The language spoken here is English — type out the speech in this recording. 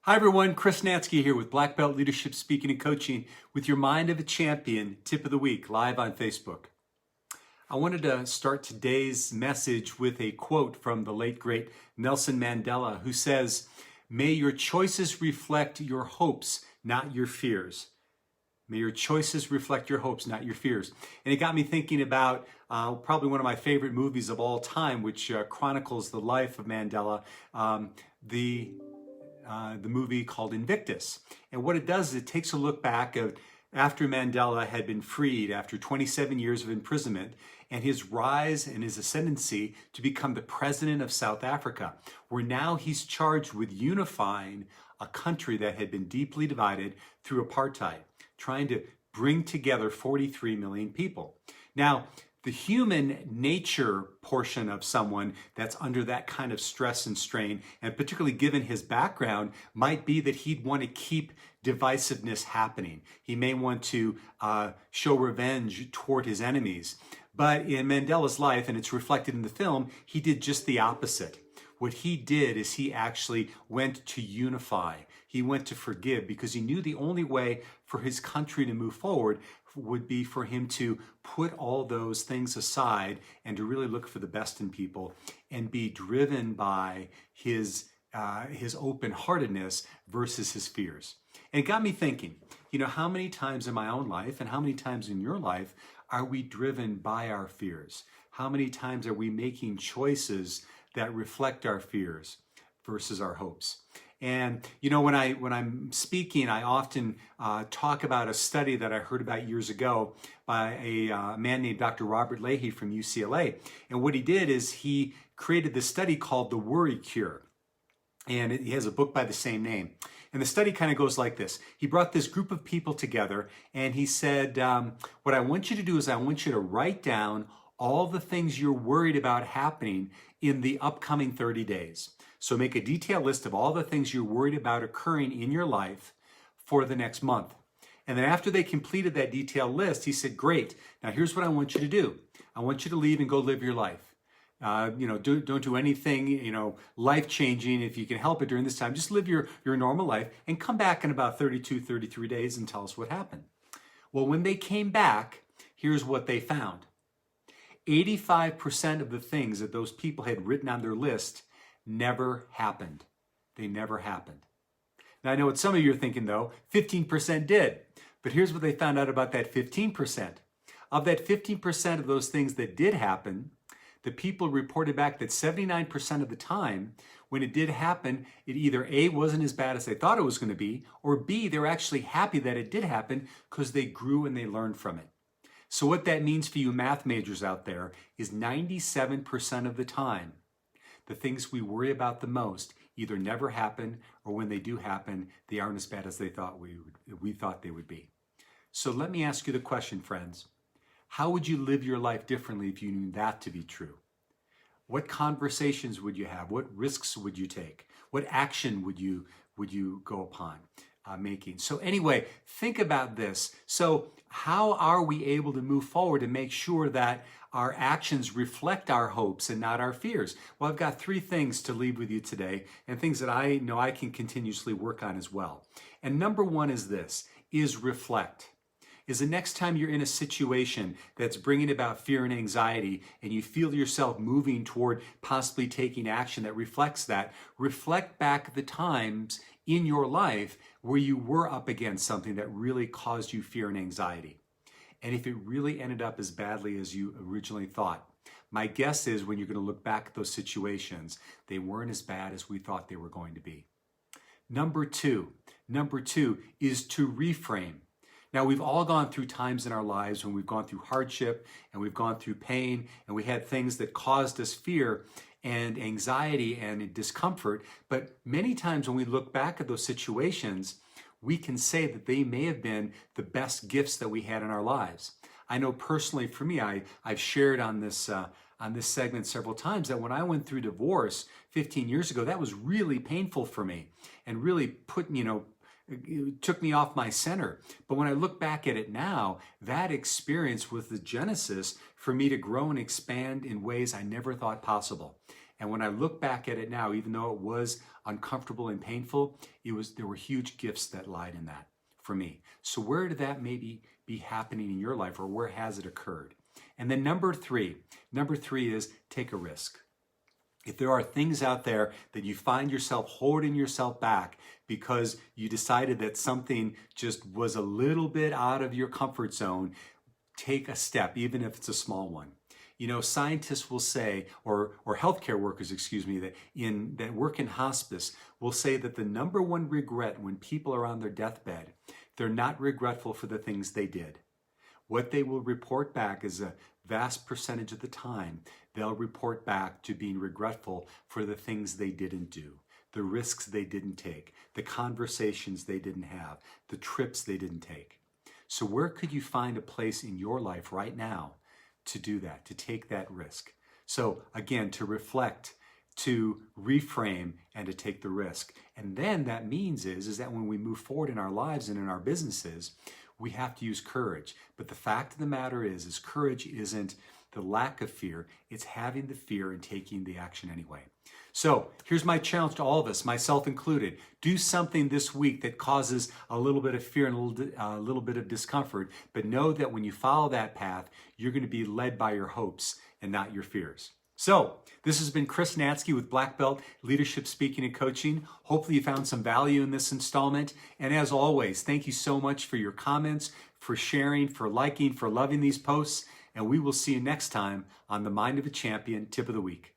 Hi everyone, Chris Natzke here with Black Belt Leadership Speaking and Coaching with your Mind of a Champion Tip of the Week live on Facebook. I wanted to start today's message with a quote from the late great Nelson Mandela, who says, "May your choices reflect your hopes, not your fears." May your choices reflect your hopes, not your fears. And it got me thinking about probably one of my favorite movies of all time, which chronicles the life of Mandela, the movie called Invictus. And what it does is it takes a look back at after Mandela had been freed after 27 years of imprisonment and his rise and his ascendancy to become the president of South Africa, where now he's charged with unifying a country that had been deeply divided through apartheid, trying to bring together 43 million people. Now, the human nature portion of someone that's under that kind of stress and strain, and particularly given his background, might be that he'd want to keep divisiveness happening. He may want to show revenge toward his enemies. But in Mandela's life, and it's reflected in the film, he did just the opposite. What he did is he actually went to unify. He went to forgive because he knew the only way for his country to move forward would be for him to put all those things aside and to really look for the best in people and be driven by his open-heartedness versus his fears. And it got me thinking, how many times in my own life and how many times in your life are we driven by our fears? How many times are we making choices that reflect our fears versus our hopes? And when I'm speaking, I often talk about a study that I heard about years ago by a man named Dr. Robert Leahy from UCLA. And what he did is he created this study called The Worry Cure. And he has a book by the same name. And the study kind of goes like this. He brought this group of people together and he said, what I want you to do is I want you to write down all the things you're worried about happening in the upcoming 30 days. So make a detailed list of all the things you're worried about occurring in your life for the next month. And then after they completed that detailed list, he said, great, now here's what I want you to do. I want you to leave and go live your life. Don't do anything, life-changing if you can help it during this time. Just live your normal life and come back in about 32, 33 days and tell us what happened. Well, when they came back, here's what they found. 85% of the things that those people had written on their list never happened. They never happened. Now, I know what some of you are thinking, though. 15% did. But here's what they found out about that 15%. Of that 15% of those things that did happen, the people reported back that 79% of the time, when it did happen, it either A, wasn't as bad as they thought it was going to be, or B, they're actually happy that it did happen because they grew and they learned from it. So what that means for you math majors out there is 97% of the time, the things we worry about the most either never happen, or when they do happen, they aren't as bad as we thought they would be. So let me ask you the question, friends. How would you live your life differently if you knew that to be true? What conversations would you have? What risks would you take? What action would you go upon making? So anyway, think about this. So how are we able to move forward and make sure that our actions reflect our hopes and not our fears? Well, I've got 3 things to leave with you today and things that I know I can continuously work on as well. And number 1 is this, is reflect. Is the next time you're in a situation that's bringing about fear and anxiety and you feel yourself moving toward possibly taking action that reflects that, reflect back the times in your life where you were up against something that really caused you fear and anxiety. And if it really ended up as badly as you originally thought, my guess is when you're going to look back at those situations, they weren't as bad as we thought they were going to be. Number two is to reframe. Now, we've all gone through times in our lives when we've gone through hardship and we've gone through pain and we had things that caused us fear and anxiety and discomfort. But many times when we look back at those situations, we can say that they may have been the best gifts that we had in our lives. I know personally for me, I've shared on this segment several times that when I went through divorce 15 years ago, that was really painful for me and really it took me off my center. But when I look back at it now, that experience was the genesis for me to grow and expand in ways I never thought possible. And when I look back at it now, even though it was uncomfortable and painful, there were huge gifts that lied in that for me. So where did that maybe be happening in your life, or where has it occurred? And then number three is take a risk. If there are things out there that you find yourself holding yourself back because you decided that something just was a little bit out of your comfort zone, take a step, even if it's a small one. You know, scientists will say, or healthcare workers, that work in hospice will say that the number one regret when people are on their deathbed, they're not regretful for the things they did. What they will report back is a vast percentage of the time, they'll report back to being regretful for the things they didn't do, the risks they didn't take, the conversations they didn't have, the trips they didn't take. So where could you find a place in your life right now to do that, to take that risk? So again, to reflect, to reframe, and to take the risk. And then that means is that when we move forward in our lives and in our businesses, we have to use courage. But the fact of the matter is courage isn't the lack of fear, it's having the fear and taking the action anyway. So here's my challenge to all of us, myself included. Do something this week that causes a little bit of fear and a little bit of discomfort, but know that when you follow that path, you're going to be led by your hopes and not your fears. So this has been Chris Natzke with Black Belt Leadership Speaking and Coaching. Hopefully you found some value in this installment. And as always, thank you so much for your comments, for sharing, for liking, for loving these posts. And we will see you next time on the Mind of a Champion Tip of the Week.